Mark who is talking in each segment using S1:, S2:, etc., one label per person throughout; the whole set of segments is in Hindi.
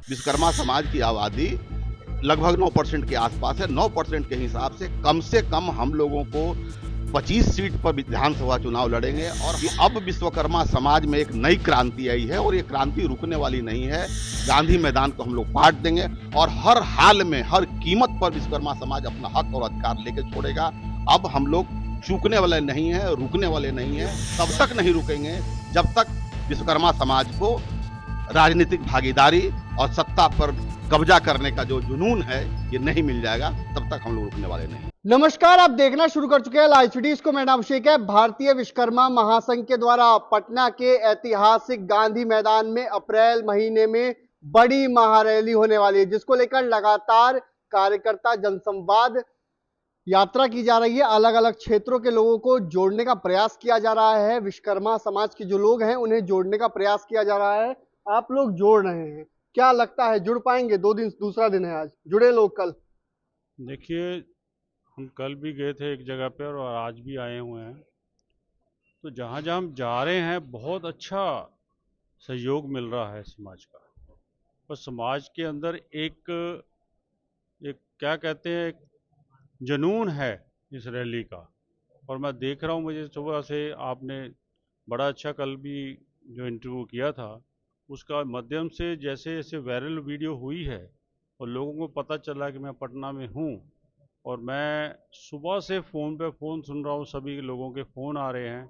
S1: विश्वकर्मा समाज की आबादी लगभग 9% के आसपास है। 9% के हिसाब से कम हम लोगों को 25 सीट पर विधानसभा चुनाव लड़ेंगे और अब विश्वकर्मा समाज में एक नई क्रांति आई है और ये क्रांति रुकने वाली नहीं है। गांधी मैदान को हम लोग पाट देंगे और हर हाल में, हर कीमत पर विश्वकर्मा समाज अपना हक और अधिकार लेके छोड़ेगा। अब हम लोग चूकने वाले नहीं है, रुकने वाले नहीं है। तब तक नहीं रुकेंगे जब तक विश्वकर्मा समाज को राजनीतिक भागीदारी और सत्ता पर कब्जा करने का जो जुनून है ये नहीं मिल जाएगा, तब तक हम लोग रुकने वाले नहीं।
S2: नमस्कार, आप देखना शुरू कर चुके हैं लाइव सिटीज को। मेरा नाम अभिषेक है। भारतीय विश्वकर्मा महासंघ के द्वारा पटना के ऐतिहासिक गांधी मैदान में अप्रैल महीने में बड़ी महारैली होने वाली है, जिसको लेकर लगातार कार्यकर्ता जनसंवाद यात्रा की जा रही है। अलग अलग क्षेत्रों के लोगों को जोड़ने का प्रयास किया जा रहा है। विश्वकर्मा समाज के जो लोग हैं उन्हें जोड़ने का प्रयास किया जा रहा है। आप लोग जोड़ रहे हैं, क्या लगता है जुड़ पाएंगे? दूसरा दिन है आज, जुड़े लोग कल?
S3: देखिए, हम कल भी गए थे एक जगह पे और आज भी आए हुए हैं। तो जहाँ जहाँ हम जा रहे हैं बहुत अच्छा सहयोग मिल रहा है समाज का। और समाज के अंदर एक एक क्या कहते हैं, एक जुनून है इस रैली का। और मैं देख रहा हूँ, मुझे सुबह से आपने बड़ा अच्छा कल भी जो इंटरव्यू किया था उसका माध्यम से जैसे जैसे वायरल वीडियो हुई है और लोगों को पता चला कि मैं पटना में हूँ और मैं सुबह से फ़ोन पे फ़ोन सुन रहा हूँ, सभी लोगों के फ़ोन आ रहे हैं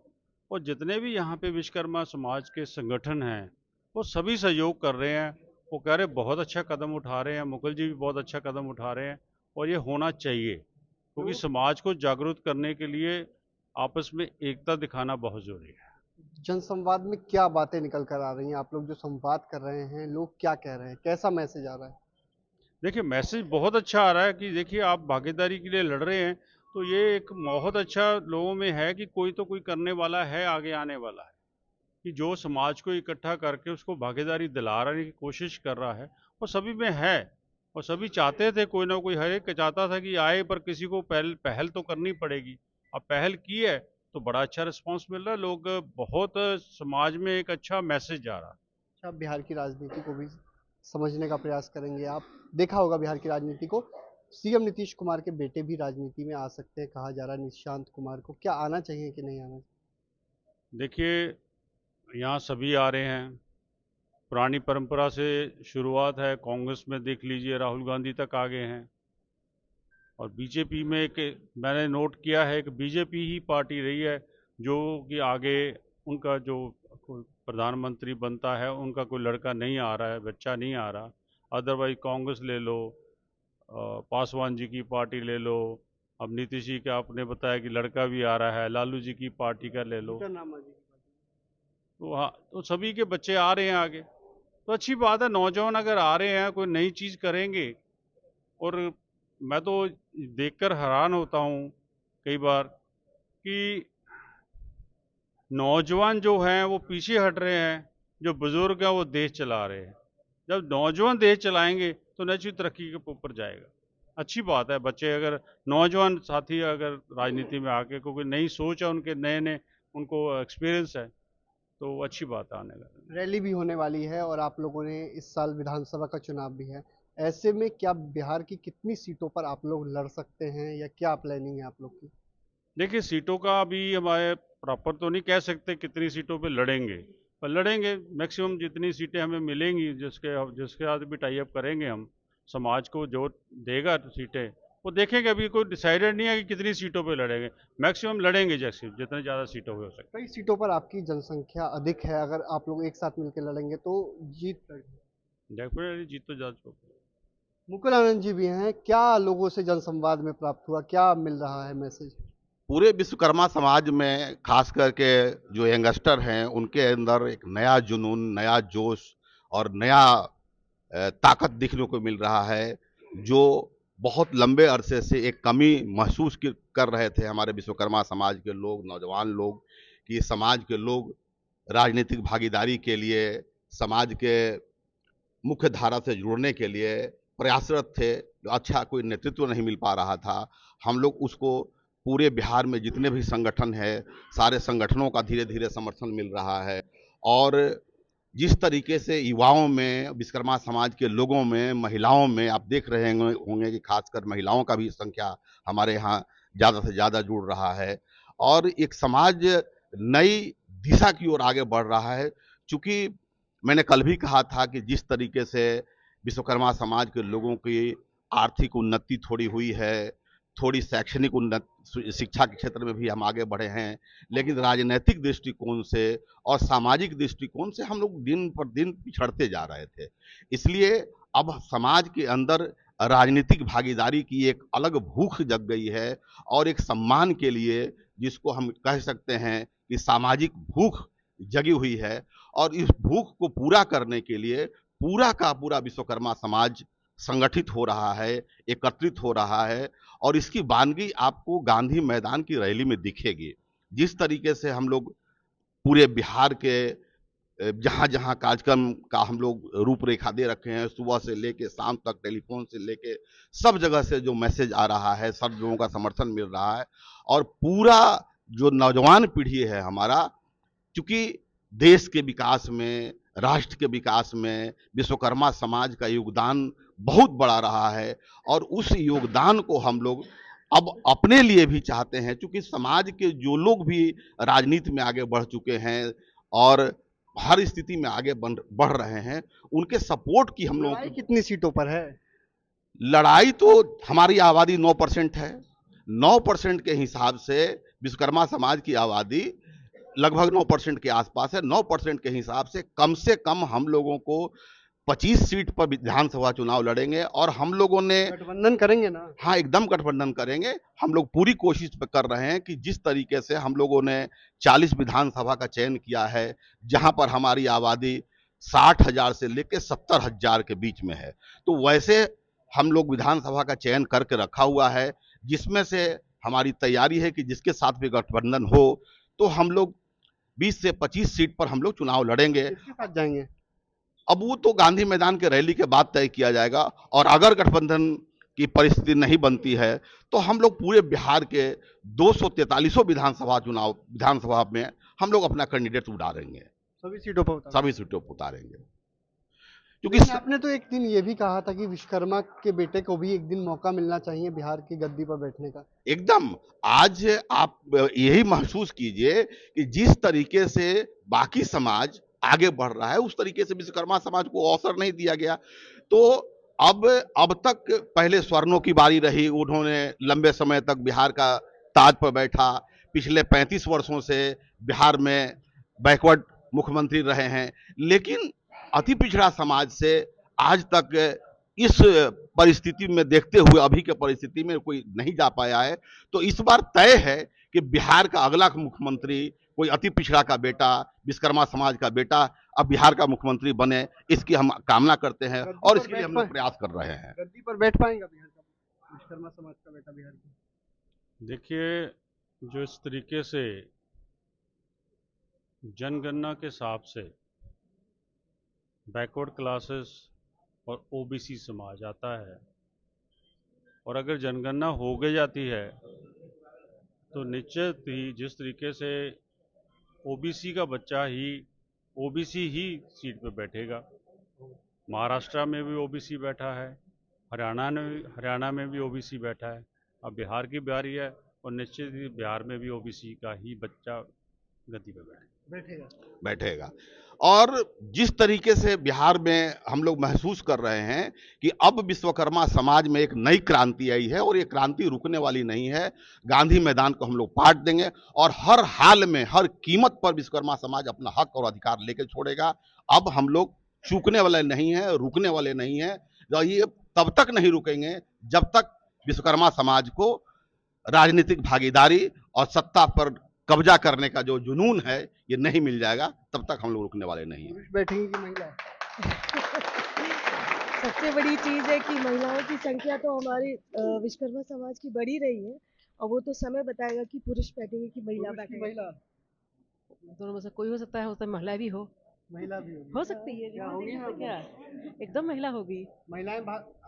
S3: और जितने भी यहाँ पे विश्वकर्मा समाज के संगठन हैं वो सभी सहयोग कर रहे हैं। वो कह रहे बहुत अच्छा कदम उठा रहे हैं, मुकुल जी भी बहुत अच्छा कदम उठा रहे हैं और ये होना चाहिए क्योंकि समाज को जागरूक करने के लिए आपस में एकता दिखाना बहुत ज़रूरी है।
S2: जनसंवाद में क्या बातें निकल कर आ रही हैं? आप लोग जो संवाद कर रहे हैं, लोग क्या कह रहे हैं, कैसा मैसेज आ रहा है?
S3: देखिए, मैसेज बहुत अच्छा आ रहा है कि देखिए आप भागीदारी के लिए लड़ रहे हैं तो ये एक बहुत अच्छा लोगों में है कि कोई तो कोई करने वाला है, आगे आने वाला है, कि जो समाज को इकट्ठा करके उसको भागीदारी दिलाने की कोशिश कर रहा है और सभी में है। और सभी चाहते थे, कोई ना कोई हर एक चाहता था कि आए, पर किसी को पहल तो करनी पड़ेगी। अब पहल की है तो बड़ा अच्छा रिस्पांस मिल रहा है। लोग बहुत, समाज में एक अच्छा मैसेज जा रहा है।
S2: अच्छा, बिहार की राजनीति को भी समझने का प्रयास करेंगे आप? देखा होगा बिहार की राजनीति को। सीएम नीतीश कुमार के बेटे भी राजनीति में आ सकते हैं, कहा जा रहा है निशांत कुमार को। क्या आना चाहिए कि नहीं आना?
S3: देखिए, यहाँ सभी आ रहे हैं, पुरानी परंपरा से शुरुआत है। कांग्रेस में देख लीजिए, राहुल गांधी तक आ गए हैं और बीजेपी में एक मैंने नोट किया है कि बीजेपी ही पार्टी रही है जो कि आगे उनका जो प्रधानमंत्री बनता है उनका कोई लड़का नहीं आ रहा है, बच्चा नहीं आ रहा। अदरवाइज कांग्रेस ले लो, पासवान जी की पार्टी ले लो, अब नीतीश जी का आपने बताया कि लड़का भी आ रहा है, लालू जी की पार्टी का ले लो। तो हाँ, तो सभी के बच्चे आ रहे हैं आगे, तो अच्छी बात है। नौजवान अगर आ रहे हैं, कोई नई चीज़ करेंगे। और मैं तो देखकर हैरान होता हूँ कई बार कि नौजवान जो हैं वो पीछे हट रहे हैं, जो बुजुर्ग हैं वो देश चला रहे हैं। जब नौजवान देश चलाएंगे तो निश्चित तरक्की के ऊपर जाएगा। अच्छी बात है, बच्चे अगर नौजवान साथी अगर राजनीति में आके, क्योंकि नई सोच है उनके, नए नए उनको एक्सपीरियंस है, तो अच्छी बात है आने का।
S2: रैली भी होने वाली है और आप लोगों ने इस साल विधानसभा का चुनाव भी है। ऐसे में क्या बिहार की कितनी सीटों पर आप लोग लड़ सकते हैं या क्या प्लानिंग है आप लोग की?
S3: देखिए, सीटों का अभी हमारे प्रॉपर तो नहीं कह सकते कितनी सीटों पे लड़ेंगे, पर लड़ेंगे मैक्सिमम जितनी सीटें हमें जिसके जिसके साथ भी टाई अप करेंगे हम। समाज को जो देगा सीटें वो देखेंगे। अभी कोई डिसाइडेड नहीं है कि कितनी सीटों पे लड़ेंगे, मैक्सिमम लड़ेंगे जैसे जितने ज़्यादा सीटों पे हो सकते।
S2: कई सीटों पर आपकी जनसंख्या अधिक है, अगर आप लोग एक साथ मिलकर लड़ेंगे तो जीत।
S3: डेफिनेटली जीत तो जा चुके।
S2: मुकुल आनंद जी भी हैं, क्या लोगों से जनसंवाद में प्राप्त हुआ, क्या मिल रहा है मैसेज?
S1: पूरे विश्वकर्मा समाज में खास करके जो यंगस्टर हैं उनके अंदर एक नया जुनून, नया जोश और नया ताकत दिखने को मिल रहा है, जो बहुत लंबे अरसे से एक कमी महसूस कर रहे थे हमारे विश्वकर्मा समाज के लोग, नौजवान लोग, कि समाज के लोग राजनीतिक भागीदारी के लिए, समाज के मुख्य धारा से जुड़ने के लिए प्रयासरत थे। अच्छा कोई नेतृत्व नहीं मिल पा रहा था। हम लोग उसको पूरे बिहार में जितने भी संगठन है, सारे संगठनों का धीरे धीरे समर्थन मिल रहा है और जिस तरीके से युवाओं में, विश्वकर्मा समाज के लोगों में, महिलाओं में आप देख रहे होंगे कि खासकर महिलाओं का भी संख्या हमारे यहाँ ज़्यादा से ज़्यादा जुड़ रहा है और एक समाज नई दिशा की ओर आगे बढ़ रहा है। चूँकि मैंने कल भी कहा था कि जिस तरीके से विश्वकर्मा समाज के लोगों की आर्थिक उन्नति थोड़ी हुई है, थोड़ी शैक्षणिक शिक्षा के क्षेत्र में भी हम आगे बढ़े हैं, लेकिन राजनैतिक दृष्टिकोण से और सामाजिक दृष्टिकोण से हम लोग दिन पर दिन पिछड़ते जा रहे थे। इसलिए अब समाज के अंदर राजनीतिक भागीदारी की एक अलग भूख जग गई है और एक सम्मान के लिए जिसको हम कह सकते हैं कि सामाजिक भूख जगी हुई है और इस भूख को पूरा करने के लिए पूरा का पूरा विश्वकर्मा समाज संगठित हो रहा है, एकत्रित हो रहा है और इसकी वानगी आपको गांधी मैदान की रैली में दिखेगी। जिस तरीके से हम लोग पूरे बिहार के जहाँ-जहाँ कार्यक्रम का हम लोग रूपरेखा दे रखे हैं, सुबह से लेके शाम तक टेलीफ़ोन से लेके सब जगह से जो मैसेज आ रहा है, सब लोगों का समर्थन मिल रहा है और पूरा जो नौजवान पीढ़ी है हमारा, चूँकि देश के विकास में, राष्ट्र के विकास में विश्वकर्मा समाज का योगदान बहुत बड़ा रहा है और उस योगदान को हम लोग अब अपने लिए भी चाहते हैं। चूँकि समाज के जो लोग भी राजनीति में आगे बढ़ चुके हैं और हर स्थिति में आगे बढ़ रहे हैं, उनके सपोर्ट की हम लोगों
S2: लड़ाई
S1: की
S2: कितनी सीटों पर है?
S1: लड़ाई तो हमारी आबादी 9% है। 9% के हिसाब से विश्वकर्मा समाज की आबादी लगभग 9% के आसपास है। 9% के हिसाब से कम हम लोगों को 25 सीट पर विधानसभा चुनाव लड़ेंगे और हम लोगों ने
S2: गठबंधन करेंगे ना?
S1: हाँ, एकदम गठबंधन करेंगे। हम लोग पूरी कोशिश कर रहे हैं कि जिस तरीके से हम लोगों ने 40 विधानसभा का चयन किया है, जहाँ पर हमारी आबादी 60,000 से लेके 70,000 के बीच में है। तो वैसे हम लोग विधानसभा का चयन करके रखा हुआ है, जिसमें से हमारी तैयारी है कि जिसके साथ भी गठबंधन हो, तो हम लोग 20 से 25 सीट पर हम लोग चुनाव लड़ेंगे।
S2: किसके साथ जाएंगे?
S1: अब वो तो गांधी मैदान के रैली के बाद तय किया जाएगा और अगर गठबंधन की परिस्थिति नहीं बनती है तो हम लोग पूरे बिहार के 243 विधानसभा में हम लोग अपना कैंडिडेट उतारेंगे,
S2: सभी सीटों पर उतारेंगे।
S1: सभी सीटों पर उतारेंगे। क्योंकि
S2: लेकिन आपने तो एक दिन ये भी कहा था कि विश्वकर्मा के बेटे को भी एक दिन मौका मिलना चाहिए बिहार की गद्दी पर बैठने का।
S1: एकदम आज आप यही महसूस कीजिए कि जिस तरीके से बाकी समाज आगे बढ़ रहा है उस तरीके से विश्वकर्मा समाज को अवसर नहीं दिया गया। तो अब तक पहले स्वर्णों की बारी रही, उन्होंने लंबे समय तक बिहार का ताज पर बैठा। पिछले 35 वर्षों से बिहार में बैकवर्ड मुख्यमंत्री रहे हैं, लेकिन अति पिछड़ा समाज से आज तक इस परिस्थिति में देखते हुए अभी के परिस्थिति में कोई नहीं जा पाया है। तो इस बार तय है कि बिहार का अगला मुख्यमंत्री कोई अति पिछड़ा का बेटा, विश्वकर्मा समाज का बेटा अब बिहार का मुख्यमंत्री बने, इसकी हम कामना करते हैं और इसके लिए हम लोग प्रयास कर रहे हैं।
S2: गद्दी पर बैठ पाएंगे बिहार का विश्वकर्मा समाज का बेटा बिहार की?
S3: देखिए, जो इस तरीके से जनगणना के हिसाब से बैकवर्ड क्लासेस और ओबीसी समाज आता है और अगर जनगणना हो गई जाती है तो निश्चित ही जिस तरीके से ओबीसी का बच्चा ही ओबीसी ही सीट पे बैठेगा। महाराष्ट्र में भी ओबीसी बैठा है, हरियाणा में भी ओबीसी बैठा है, अब बिहार की बारी है और निश्चित ही बिहार में भी ओबीसी का ही बच्चा गद्दी पे
S1: बैठेगा। और जिस तरीके से बिहार में हम लोग महसूस कर रहे हैं कि अब विश्वकर्मा समाज में एक नई क्रांति आई है और ये क्रांति रुकने वाली नहीं है। गांधी मैदान को हम लोग पाट देंगे और हर हाल में, हर कीमत पर विश्वकर्मा समाज अपना हक और अधिकार लेकर छोड़ेगा। अब हम लोग चूकने वाले नहीं हैं, रुकने वाले नहीं हैं। ये तब तक नहीं रुकेंगे जब तक विश्वकर्मा समाज को राजनीतिक भागीदारी और सत्ता पर कब्जा करने का जो जुनून है ये नहीं मिल जाएगा, तब तक हम लोग रुकने वाले नहीं हैं।
S2: पुरुष बैठेंगे कि महिला?
S4: सबसे बड़ी चीज़ है कि महिलाओं की संख्या तो हमारी विश्वकर्मा समाज की बढ़ी रही है और वो तो समय बताएगा कि पुरुष बैठेंगे कि महिला बैठेंगे।
S2: महिला
S5: दोनों में से कोई हो सकता है महिला भी हो।
S2: महिला भी होगी।
S5: हो सकती है,
S2: क्या होगी
S5: जितना
S2: यहाँ
S5: क्या एकदम महिला होगी,
S2: महिलाएं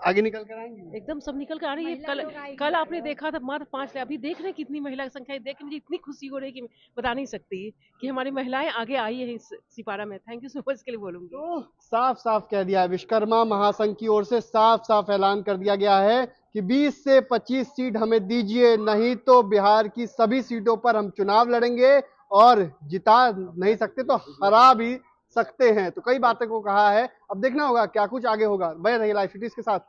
S2: आगे निकल कर आएंगी।
S5: एकदम सब निकल कर आ रही है। कल आपने देखा था मात्र 5 अभी देख रहे हैं कितनी महिला की संख्या है। देख के मुझे इतनी खुशी हो रही है कि मैं बता नहीं सकती कि हमारी महिलाएं आगे आई है इस सिपारा में। थैंक यू सो मच के लिए बोलूंगी।
S2: तो साफ साफ कह दिया है, विश्वकर्मा महासंघ की ओर से साफ साफ ऐलान कर दिया गया है कि 20 से 25 सीट हमें दीजिए, नहीं तो बिहार की सभी सीटों पर हम चुनाव लड़ेंगे और जिता नहीं सकते तो हरा भी सकते हैं। तो कई बातों को कहा है, अब देखना होगा क्या कुछ आगे होगा। बने रहिए लाइव सिटीज के साथ।